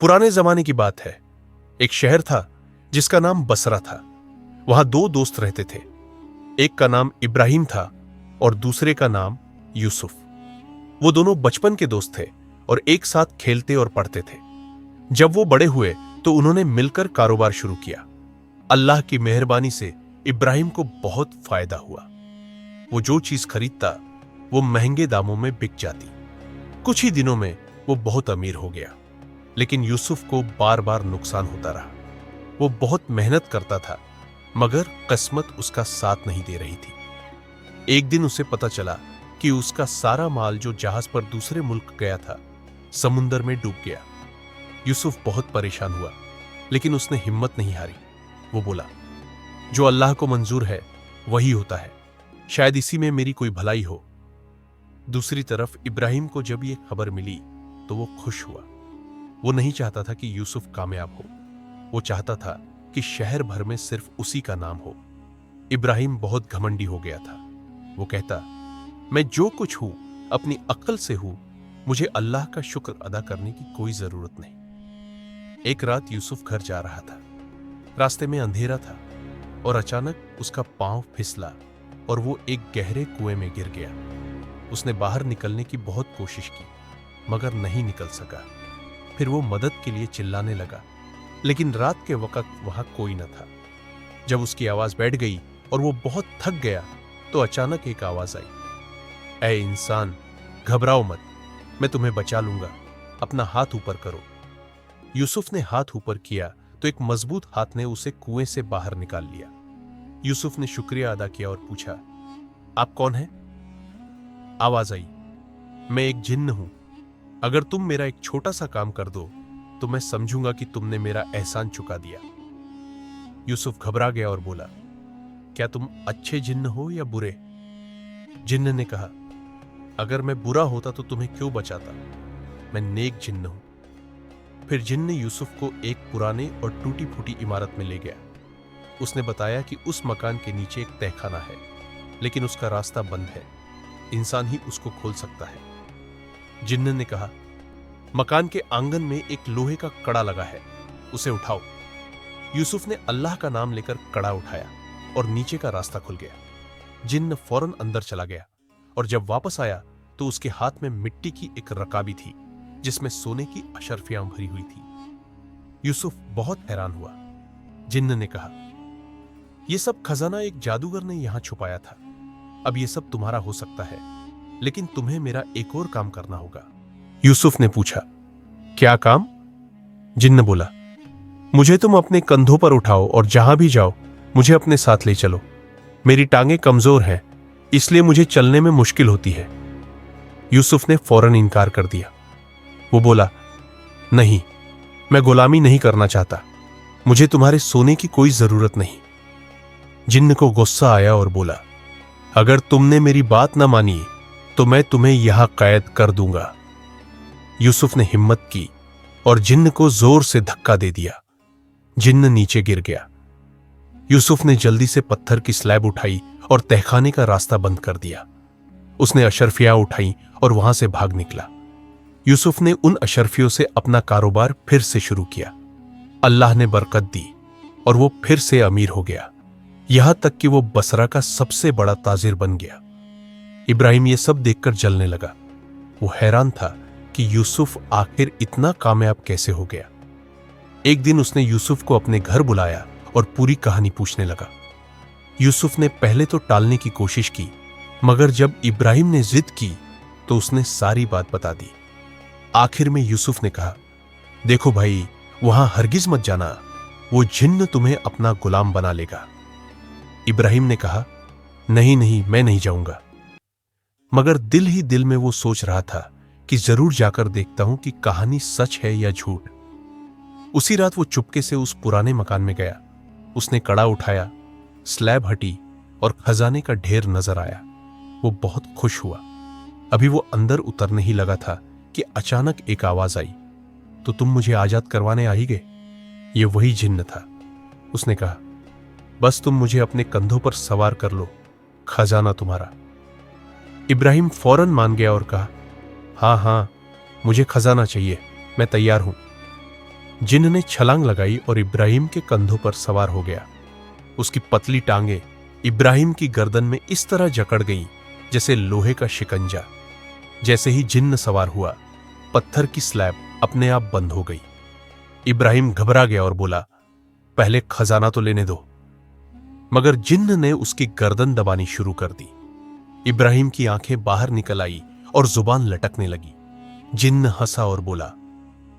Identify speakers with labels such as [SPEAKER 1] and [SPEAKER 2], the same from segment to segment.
[SPEAKER 1] पुराने जमाने की बात है। एक शहर था जिसका नाम बसरा था। वहां दो दोस्त रहते थे। एक का नाम इब्राहिम था और दूसरे का नाम यूसुफ। वो दोनों बचपन के दोस्त थे और एक साथ खेलते और पढ़ते थे। जब वो बड़े हुए तो उन्होंने मिलकर कारोबार शुरू किया। अल्लाह की मेहरबानी से इब्राहिम को बहुत फायदा हुआ। वो जो चीज खरीदता वो महंगे दामों में बिक जाती। कुछ ही दिनों में वो बहुत अमीर हो गया। लेकिन यूसुफ को बार बार नुकसान होता रहा। वो बहुत मेहनत करता था मगर किस्मत उसका साथ नहीं दे रही थी। एक दिन उसे पता चला कि उसका सारा माल जो जहाज पर दूसरे मुल्क गया था समुंदर में डूब गया। यूसुफ बहुत परेशान हुआ लेकिन उसने हिम्मत नहीं हारी। वो बोला, जो अल्लाह को मंजूर है वही होता है, शायद इसी में मेरी कोई भलाई हो। दूसरी तरफ इब्राहिम को जब यह खबर मिली तो वो खुश हुआ। वो नहीं चाहता था कि यूसुफ कामयाब हो। वो चाहता था कि शहर भर में सिर्फ उसी का नाम हो। इब्राहिम बहुत घमंडी हो गया था। वो कहता, मैं जो कुछ हूं अपनी अक्ल से हूं, मुझे अल्लाह का शुक्र अदा करने की कोई जरूरत नहीं। एक रात यूसुफ घर जा रहा था। रास्ते में अंधेरा था और अचानक उसका पांव फिसला और वो एक गहरे कुएं में गिर गया। उसने बाहर निकलने की बहुत कोशिश की मगर नहीं निकल सका। फिर वो मदद के लिए चिल्लाने लगा लेकिन रात के वक्त वहां कोई न था। जब उसकी आवाज बैठ गई और वो बहुत थक गया तो अचानक एक आवाज आई, ऐ इंसान, घबराओ मत, मैं तुम्हें बचा लूंगा, अपना हाथ ऊपर करो। यूसुफ ने हाथ ऊपर किया तो एक मजबूत हाथ ने उसे कुएं से बाहर निकाल लिया। यूसुफ ने शुक्रिया अदा किया और पूछा, आप कौन हैं? आवाज आई, मैं एक जिन्न हूं। अगर तुम मेरा एक छोटा सा काम कर दो तो मैं समझूंगा कि तुमने मेरा एहसान चुका दिया। यूसुफ घबरा गया और बोला, क्या तुम अच्छे जिन्न हो या बुरे? जिन्न ने कहा, अगर मैं बुरा होता तो तुम्हें क्यों बचाता, मैं नेक जिन्न हूं। फिर जिन्न ने यूसुफ को एक पुराने और टूटी फूटी इमारत में ले गया। उसने बताया कि उस मकान के नीचे एक तहखाना है लेकिन उसका रास्ता बंद है, इंसान ही उसको खोल सकता है। जिन्न ने कहा, मकान के आंगन में एक लोहे का कड़ा लगा है, उसे उठाओ। यूसुफ ने अल्लाह का नाम लेकर कड़ा उठाया और नीचे का रास्ता खुल गया। जिन्न फौरन अंदर चला गया और जब वापस आया तो उसके हाथ में मिट्टी की एक रकाबी थी जिसमें सोने की अशर्फियां भरी हुई थी। यूसुफ बहुत हैरान हुआ। जिन्न ने कहा, यह सब खजाना एक जादूगर ने यहां छुपाया था। अब यह सब तुम्हारा हो सकता है लेकिन तुम्हें मेरा एक और काम करना होगा। यूसुफ ने पूछा, क्या काम? जिन्न बोला, मुझे तुम अपने कंधों पर उठाओ और जहां भी जाओ मुझे अपने साथ ले चलो। मेरी टांगें कमजोर हैं इसलिए मुझे चलने में मुश्किल होती है। यूसुफ ने फौरन इनकार कर दिया। वो बोला, नहीं, मैं गुलामी नहीं करना चाहता, मुझे तुम्हारे सोने की कोई जरूरत नहीं। जिन्न को गुस्सा आया और बोला, अगर तुमने मेरी बात ना मानी तो मैं तुम्हें यहां कैद कर दूंगा। यूसुफ ने हिम्मत की और जिन्न को जोर से धक्का दे दिया। जिन्न नीचे गिर गया। यूसुफ ने जल्दी से पत्थर की स्लैब उठाई और तहखाने का रास्ता बंद कर दिया। उसने अशर्फियां उठाई और वहां से भाग निकला। यूसुफ ने उन अशर्फियों से अपना कारोबार फिर से शुरू किया। अल्लाह ने बरकत दी और वो फिर से अमीर हो गया, यहां तक कि वो बसरा का सबसे बड़ा ताजिर बन गया। इब्राहिम ये सब देखकर जलने लगा। वो हैरान था कि यूसुफ आखिर इतना कामयाब कैसे हो गया। एक दिन उसने यूसुफ को अपने घर बुलाया और पूरी कहानी पूछने लगा। यूसुफ ने पहले तो टालने की कोशिश की मगर जब इब्राहिम ने जिद की तो उसने सारी बात बता दी। आखिर में यूसुफ ने कहा, देखो भाई, वहां हरगिज मत जाना, वो जिन्न तुम्हें अपना गुलाम बना लेगा। इब्राहिम ने कहा, नहीं नहीं, मैं नहीं जाऊंगा। मगर दिल ही दिल में वो सोच रहा था कि जरूर जाकर देखता हूं कि कहानी सच है या झूठ। उसी रात वो चुपके से उस पुराने मकान में गया। उसने कड़ा उठाया, स्लैब हटी और खजाने का ढेर नजर आया। वो बहुत खुश हुआ। अभी वो अंदर उतरने ही लगा था कि अचानक एक आवाज आई, तो तुम मुझे आजाद करवाने आ ही गए? ये वही जिन्न था। उसने कहा, बस तुम मुझे अपने कंधों पर सवार कर लो, खजाना तुम्हारा। इब्राहिम फौरन मान गया और कहा, हाँ हाँ, मुझे खजाना चाहिए, मैं तैयार हूं। जिन्न ने छलांग लगाई और इब्राहिम के कंधों पर सवार हो गया। उसकी पतली टांगें इब्राहिम की गर्दन में इस तरह जकड़ गईं जैसे लोहे का शिकंजा। जैसे ही जिन्न सवार हुआ, पत्थर की स्लैब अपने आप बंद हो गई। इब्राहिम घबरा गया और बोला, पहले खजाना तो लेने दो। मगर जिन्न ने उसकी गर्दन दबानी शुरू कर दी। इब्राहिम की आंखें बाहर निकल आई और जुबान लटकने लगी। जिन्न हंसा और बोला,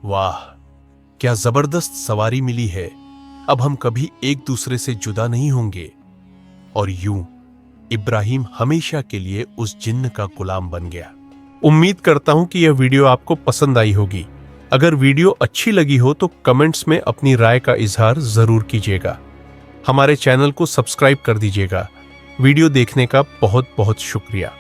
[SPEAKER 1] वाह, क्या जबरदस्त सवारी मिली है। अब हम कभी एक दूसरे से जुदा नहीं होंगे। और यूं इब्राहिम हमेशा के लिए उस जिन्न का गुलाम बन गया। उम्मीद करता हूं कि यह वीडियो आपको पसंद आई होगी। अगर वीडियो अच्छी लगी हो तो कमेंट्स में अपनी राय का इजहार जरूर कीजिएगा। हमारे चैनल को सब्सक्राइब कर दीजिएगा। वीडियो देखने का बहुत बहुत शुक्रिया।